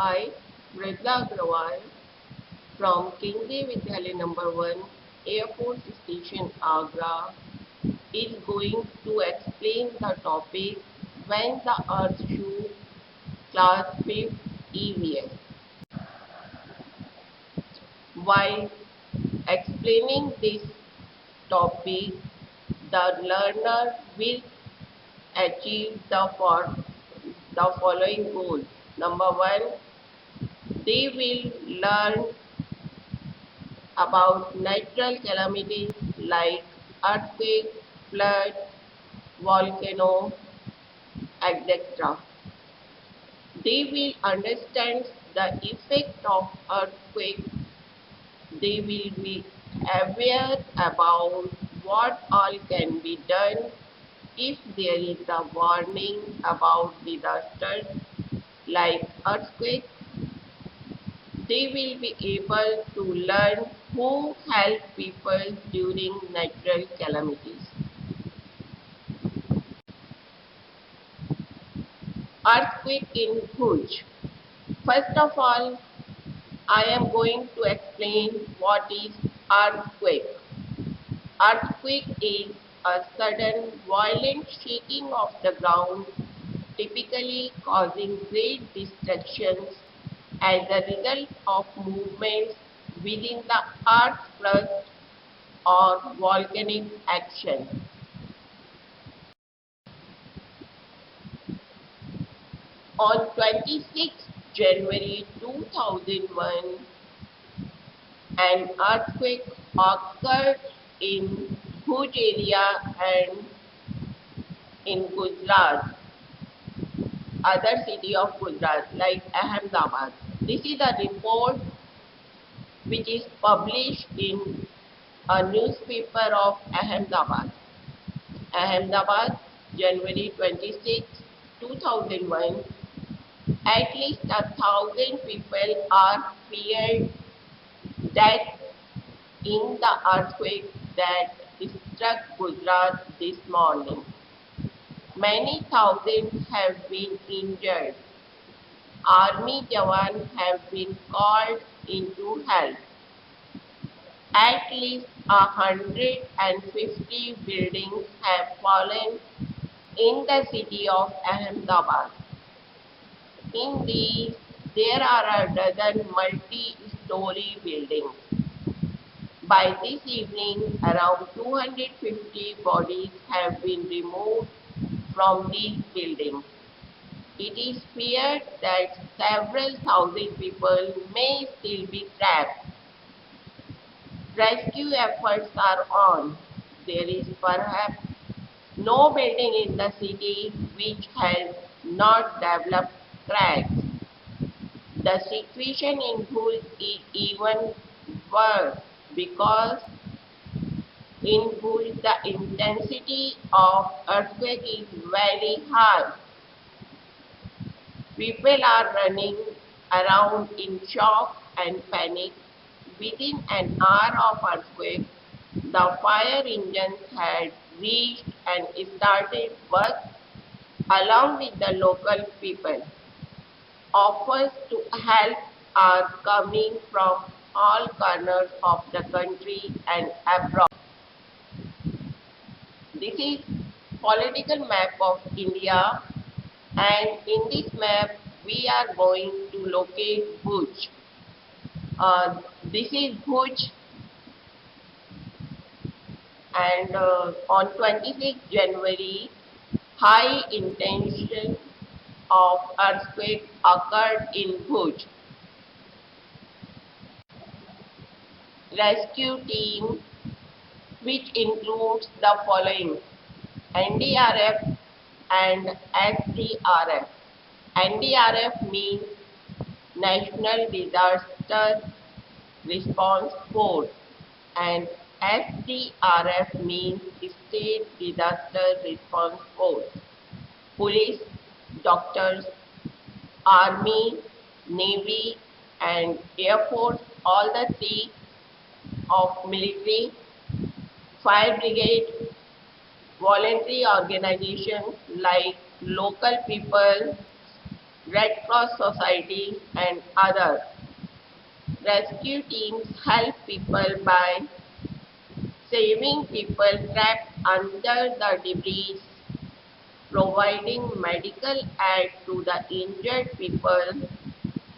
Hi, Mridla Agrawal from Kendriya Vidyalaya number 1, Air Force Station, Agra is going to explain the topic when the Earth shook class 5th EVS. While explaining this topic, the learner will achieve the following goals. Number 1, they will learn about natural calamities like earthquake, flood, volcano, etc. They will understand the effect of earthquake. They will be aware about what all can be done if there is a warning about disasters like earthquake. They will be able to learn who help people during natural calamities. Earthquake in Bhuj. First of all, I am going to explain what is earthquake. Earthquake is a sudden violent shaking of the ground, typically causing great destructions as a result of movements within the earth's crust or volcanic action. On 26 January 2001, an earthquake occurred in Bhuj area and in Gujarat, other city of Gujarat like Ahmedabad. This is a report which is published in a newspaper of Ahmedabad. Ahmedabad, January 26, 2001. At least 1,000 people are feared death in the earthquake that struck Gujarat this morning. Many thousands have been injured. Army jawans have been called in to help. At least 150 buildings have fallen in the city of Ahmedabad. In these, there are a dozen multi-story buildings. By this evening, around 250 bodies have been removed from these buildings. It is feared that several thousand people may still be trapped. Rescue efforts are on. There is perhaps no building in the city which has not developed cracks. The situation in Bhuj is even worse because in Bhuj the intensity of earthquake is very high. People are running around in shock and panic. Within an hour of earthquake, the fire engines had reached and started work along with the local people. Offers to help are coming from all corners of the country and abroad. This is political map of India, and in this map we are going to locate Bhuj. This is Bhuj, and on 26 January high intention of earthquake occurred in Bhuj. Rescue team, which includes the following: NDRF and SDRF. NDRF means National Disaster Response Force and SDRF means State Disaster Response Force. Police, doctors, Army, Navy and Air Force, all the three of military, fire brigade, voluntary organizations like local people, Red Cross Society, and others. Rescue teams help people by saving people trapped under the debris, providing medical aid to the injured people,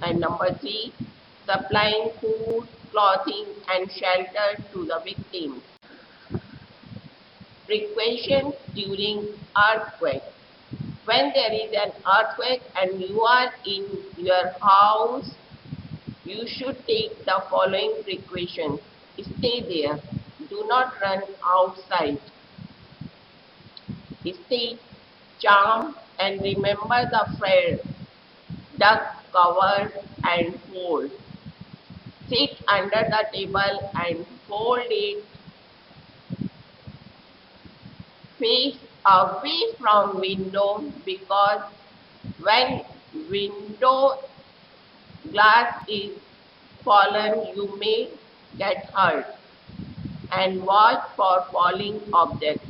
and number 3, supplying food, clothing, and shelter to the victims. Precautions during earthquake. When there is an earthquake and you are in your house, you should take the following precautions. Stay there. Do not run outside. Stay calm and remember the phrase, duck, cover, and fold. Sit under the table and fold it. Face away from window because when window glass is fallen, you may get hurt. And watch for falling objects.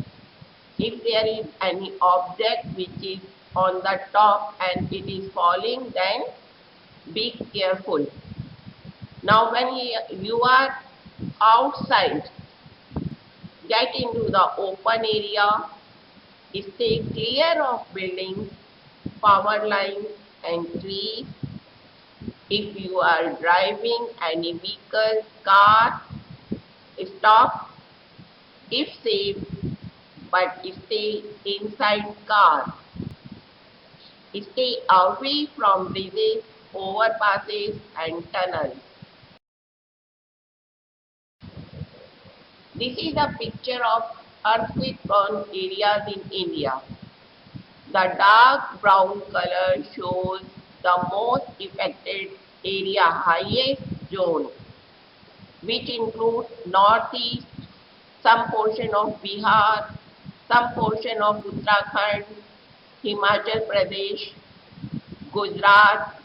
If there is any object which is on the top and it is falling, then be careful. Now when you are outside, get into the open area, stay clear of buildings, power lines and trees. If you are driving any vehicle, car, stop, keep safe, but stay inside car. Stay away from bridges, overpasses and tunnels. This is a picture of earthquake-prone areas in India. The dark brown color shows the most affected area, highest zone, which includes northeast, some portion of Bihar, some portion of Uttarakhand, Himachal Pradesh, Gujarat,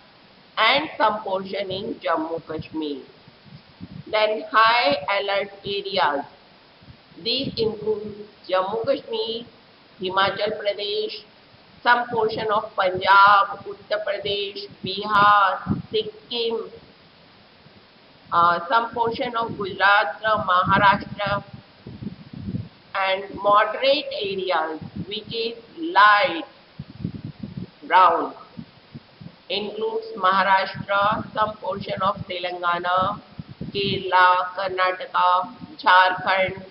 and some portion in Jammu Kashmir. Then high alert areas. These include Jammu Kashmir, Himachal Pradesh, some portion of Punjab, Uttar Pradesh, Bihar, Sikkim, some portion of Gujarat, Maharashtra, and moderate areas which is light brown includes Maharashtra, some portion of Telangana, Kerala, Karnataka, Jharkhand,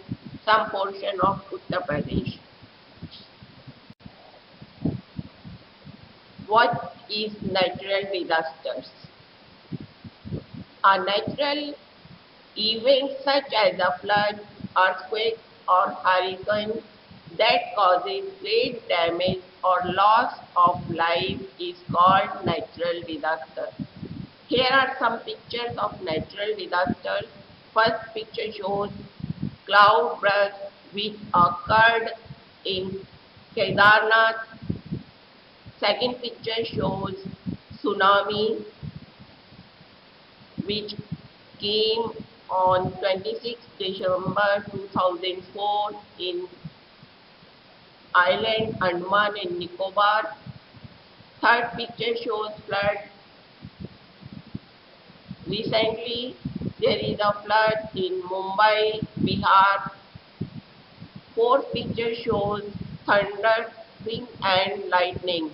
some portion of Uttar Pradesh. What is natural disasters? A natural event such as a flood, earthquake or hurricane that causes great damage or loss of life is called natural disaster. Here are some pictures of natural disasters. First picture shows cloud burst which occurred in Kedarnath. Second picture shows tsunami which came on 26 December 2004 in island Andaman and Nicobar. Third picture shows flood. Recently, there is a flood in Mumbai, Bihar. Fourth picture shows thunder, wind and lightning.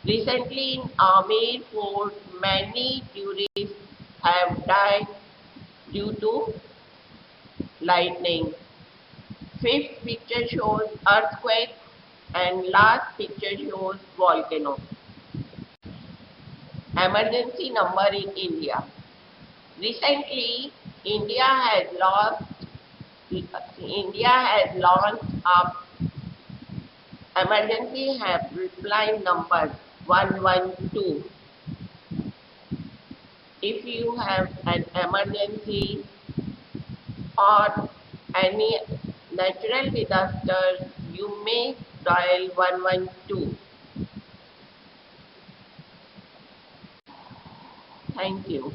Recently in Amer Fort, many tourists have died due to lightning. Fifth picture shows earthquake and last picture shows volcano. Emergency number in India. Recently, India has launched a emergency helpline number 112. If you have an emergency or any natural disaster, you may dial 112. Thank you.